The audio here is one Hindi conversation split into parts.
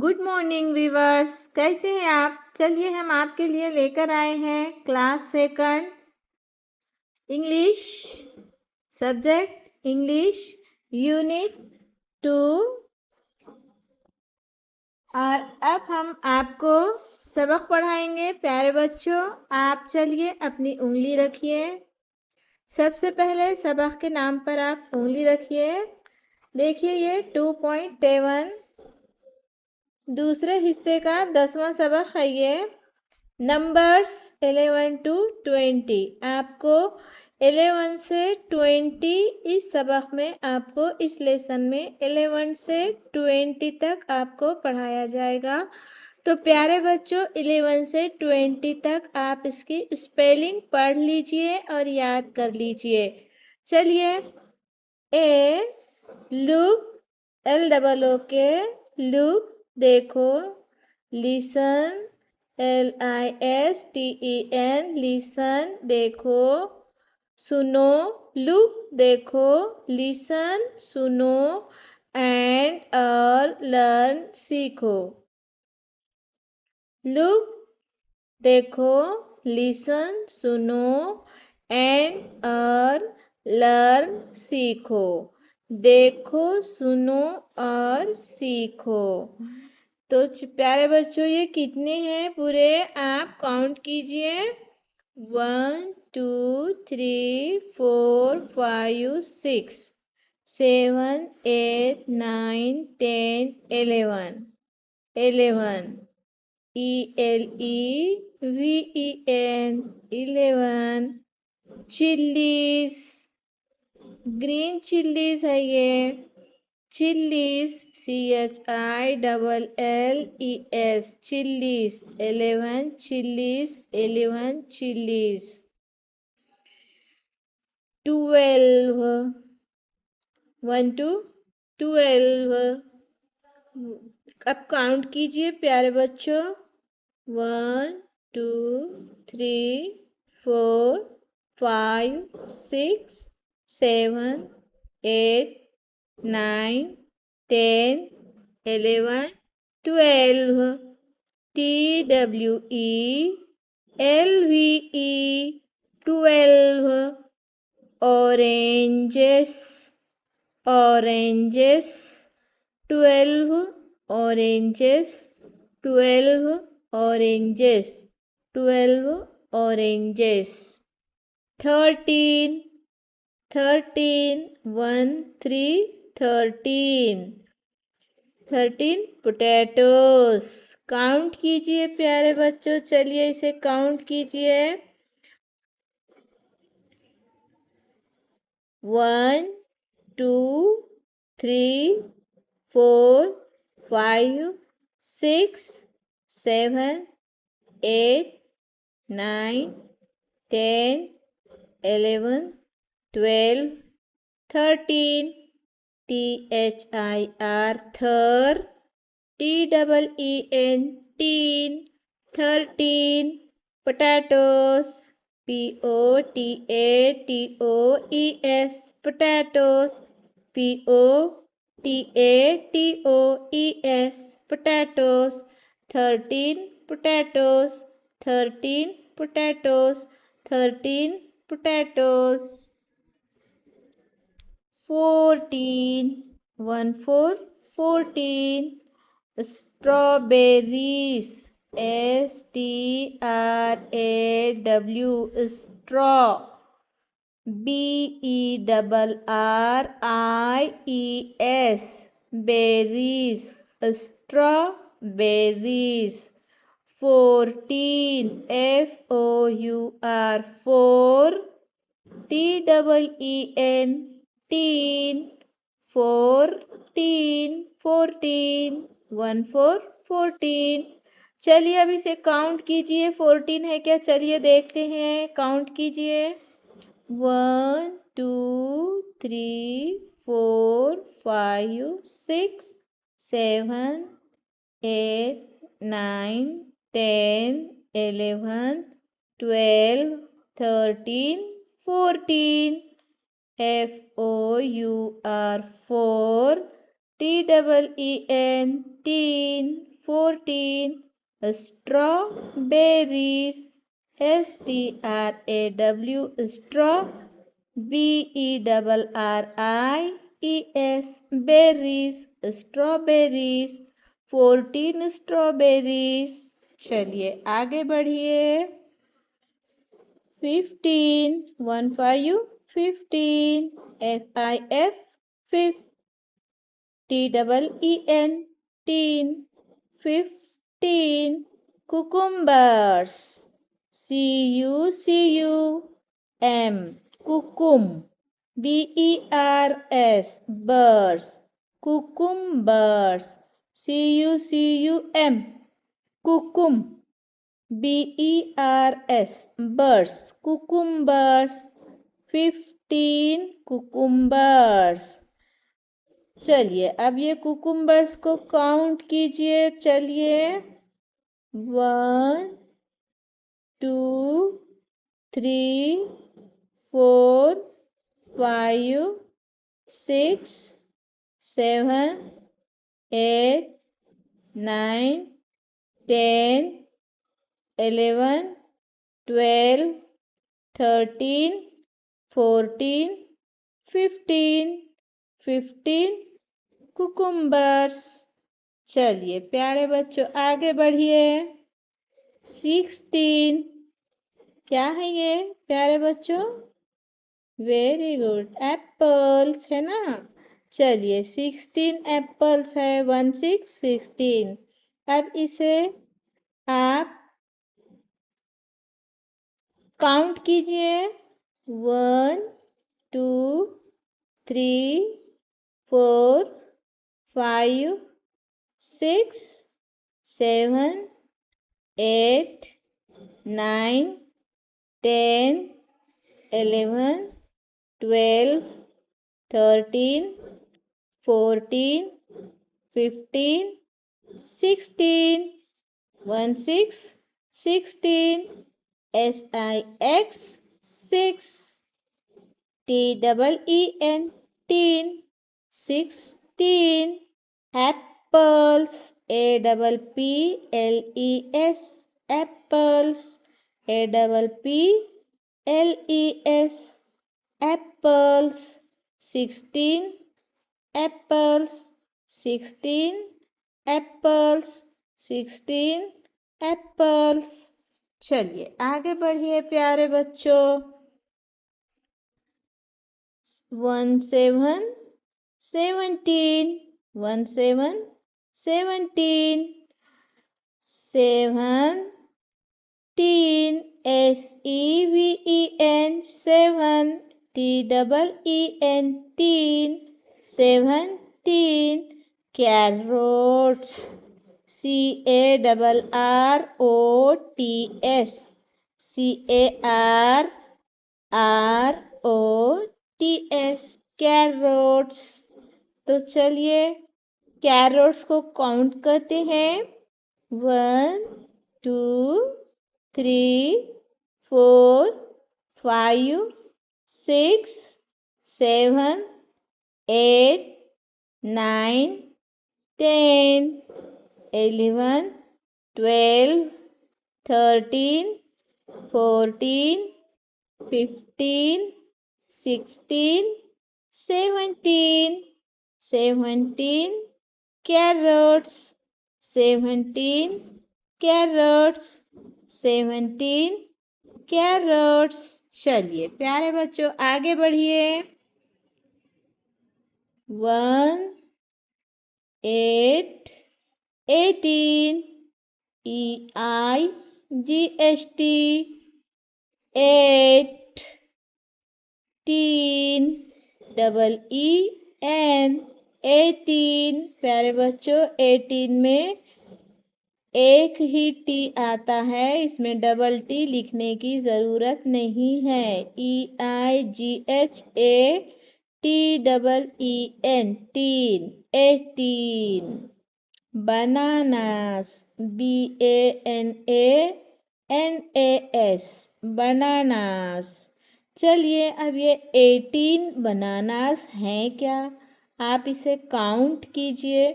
गुड मॉर्निंग वीवर्स, कैसे हैं आप। चलिए हम आपके लिए लेकर आए हैं class second English subject English unit 2। और अब हम आपको सबक पढ़ाएंगे। प्यारे बच्चों, आप चलिए अपनी उंगली रखिए। सबसे पहले सबक के नाम पर आप उंगली रखिए। देखिए ये 2.7 दूसरे हिस्से का 10वां सबक है ये। Numbers 11 to 20। आपको 11 से 20 इस सबक में आपको इस लेसन में 11 से 20 तक आपको पढ़ाया जाएगा। तो प्यारे बच्चों 11 से 20 तक आप इसकी स्पेलिंग पढ़ लीजिए और याद कर लीजिए। चलिए ए लुक LOOK लुक देखो, लिसन LISTEN लिसन देखो, सुनो लुक देखो, लिसन सुनो, एंड और लर्न सीखो। लुक देखो, लिसन सुनो, एंड और लर्न सीखो। देखो, सुनो और सीखो। तो प्यारे बच्चों ये कितने हैं पूरे, आप काउंट कीजिए। 1 2 3 4 5 6 7 8 9 10 11 11 ELEVEN 11 चिल्लीज, ग्रीन चिल्लीज है ये। Chillies CHILLES chillies 11 chillies 11 chillies. 12 1 to 12। अब काउंट कीजिए प्यारे बच्चों। 1 2 3 4 5 6 7 8 9 10 11 12। TWELVE 12। oranges oranges 12 oranges 12 oranges 12 oranges। 13 1 3 13 potatoes। Count कीजिए प्यारे बच्चों, चलिए इसे काउंट कीजिए। 1 2 3 4 5 6 7 8 9 10 11 12 13। THIR TEEN teen 13 potatoes। POTATOES potatoes। POTATOES potatoes। 13 potatoes 13 potatoes 13 potatoes। 14 14 strawberries STRAW straw BERRIES berries strawberries। 14 FOUR TEEN teen 14 14। चलिए अब इसे काउंट कीजिए। 14 है क्या, चलिए देखते हैं, काउंट कीजिए। 1 2 3 4 5 6 7 8 9 10 11 12 13 14। FOUR 4 TEEN, teen. 14. Strawberries, STRAW, straw. BERRIES, berries, strawberries. 14 strawberries. चलिए आगे बढ़िए। 15, 15, 15. FIF, fifth. TEEN, teen. 15. Cucumbers, CUCUM, cucum. BERS, birds, cucumbers. CUCUM, cucum. BERS, birds, cucumbers. 15 cucumbers. चलिए अब ये कुकुम्बर्स को काउंट कीजिए। चलिए 1, 2, 3, 4, 5, 6, 7, 8, 9, 10, 11, 12, 13, 14, 15, 15 कुकुम्बर्स। चलिए प्यारे बच्चों आगे बढ़िए। 16 क्या है ये प्यारे बच्चों? वेरी गुड, एप्पल्स है ना। चलिए 16 एप्पल्स है। 1 6 16। अब इसे आप काउंट कीजिए। 1 2 3 4 5 6 7 8 9 10 11 12 13 14 15 16 1 6 16 SIX 6 TEEN teen 16 apples APPLES apples APPLES apples 16 apples 16 apples 16 apples। चलिए आगे बढ़िए प्यारे बच्चों। 1 7 17 1 7 17 17 SEVEN 7 TEEN teen 17 carrots CARROTS CARROTS carrots। तो चलिए कैरोट्स को काउंट करते हैं। 1 2 3 4 5 6 7 8 9 10 11 12 13 14 15 16 17 17 carrots 17 carrots 17 carrots। चलिए प्यारे बच्चों आगे बढ़िए। 1 8 18 EIGHT 8 teen EEN 18। प्यारे बच्चों 18 में एक ही टी आता है, इसमें डबल टी लिखने की ज़रूरत नहीं है। EIGHATEEN tin 18। Bananas BANANAS bananas. चलिए अब ये 18 बनानास हैं क्या? आप इसे काउंट कीजिए।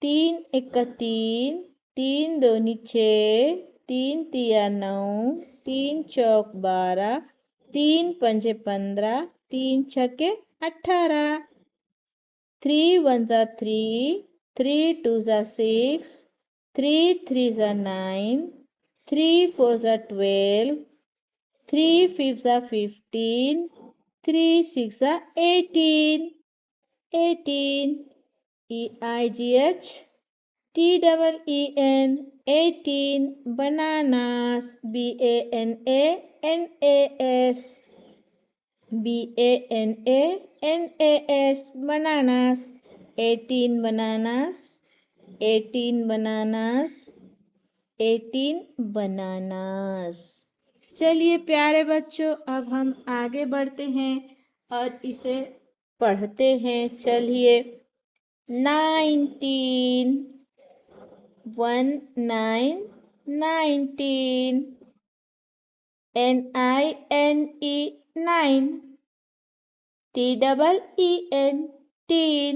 3 एक 3, 3 दूनी 6, 3 तिया 9, 3 चौक 12, 3 पंजे 15, 3 छक्के 18। 3 1 3, 3 2 6, 3 3 9, 3 4 12, 3 5 15, 3 6 18, 18, EIGH TEEN, 18, bananas, BANANAS, BANANAS, bananas, 18 bananas, 18 bananas, 18 bananas। चलिए प्यारे बच्चों, अब हम आगे बढ़ते हैं और इसे पढ़ते हैं। चलिए 19, 19, 19, NINE 9, TEEN, teen,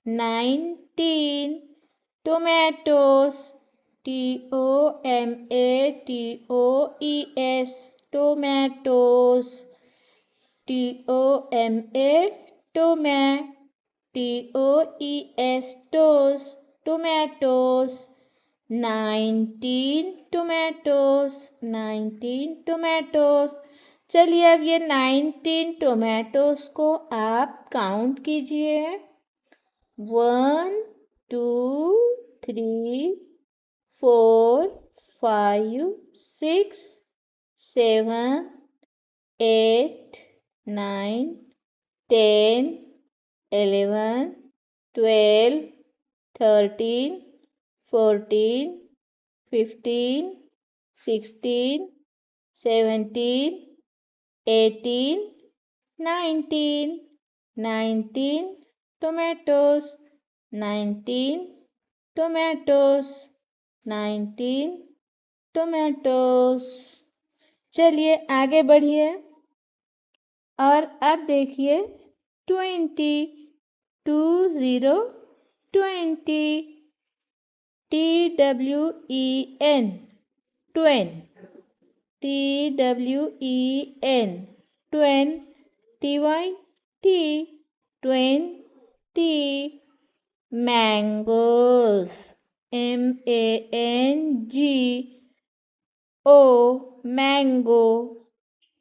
19, tomatoes, TOMATOES, tomatoes, TOMATOES, tomatoes, 19 tomatoes, 19 tomatoes। चलिए अब ये 19 टोमेटोज को आप काउंट कीजिए। 1 2 3 4 5 6 7 8 9 10 11 12 13 14 15 16 17 18 19 19 tomatoes, 19 tomatoes, 19 tomatoes। चलिए आगे बढ़िए और अब देखिए 20, 20, 20, TWEN, TWEN, TWEN, TWEN, TYT, 20, mangoes, MANGO, mango,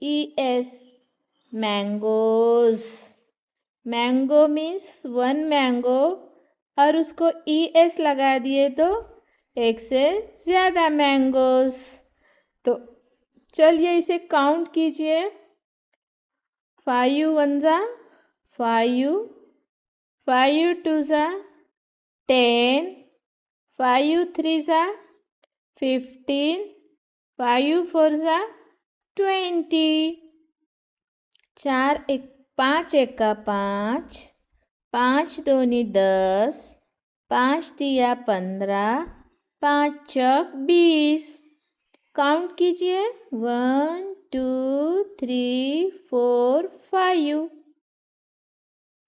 ES, mangoes। Mango means 1 mango और उसको ES लगा दिए तो एक से ज़्यादा मैंगोस। तो चलिए इसे काउंट कीजिए। 5 1 5, 5 2 10, 5 3 15, 5 4 20, 5 1 5, 5 दूनी 10, 5 तिया 15, 5 चौक 20। काउंट कीजिए 1 2 3 4 5,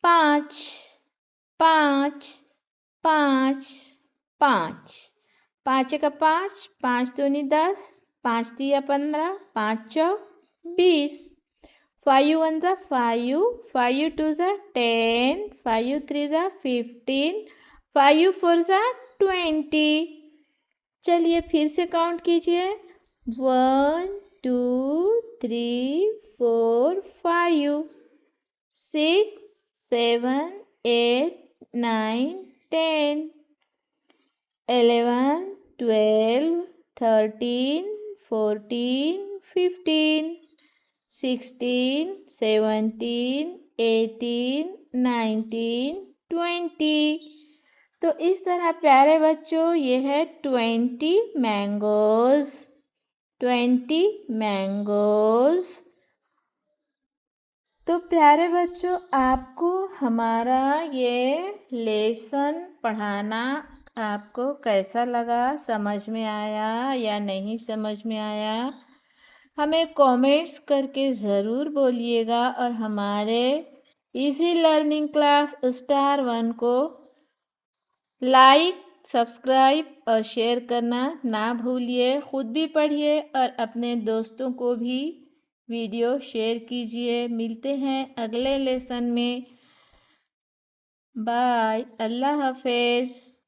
5 5 5 5, 5 1 5, 5 दूनी 10, 5 तिया 15, 5 चौक 20। 5 1 5, 5 2 10, 5 3 15, 5 4 20। चलिए फिर से काउंट कीजिए 1 2 3 4 5, 6 7 8 9 10, 11 12 13 14 15, 16 17 18 19 20। तो इस तरह प्यारे बच्चों ये है 20 मैंगोज, 20 मैंगोज। तो प्यारे बच्चों आपको हमारा ये लेसन पढ़ाना आपको कैसा लगा, समझ में आया या नहीं समझ में आया, हमें कमेंट्स करके ज़रूर बोलिएगा और हमारे इजी लर्निंग क्लास स्टार 1 को लाइक, सब्सक्राइब और शेयर करना ना भूलिए। खुद भी पढ़िए और अपने दोस्तों को भी वीडियो शेयर कीजिए। मिलते हैं अगले लेसन में। बाय, अल्लाह हाफिज़।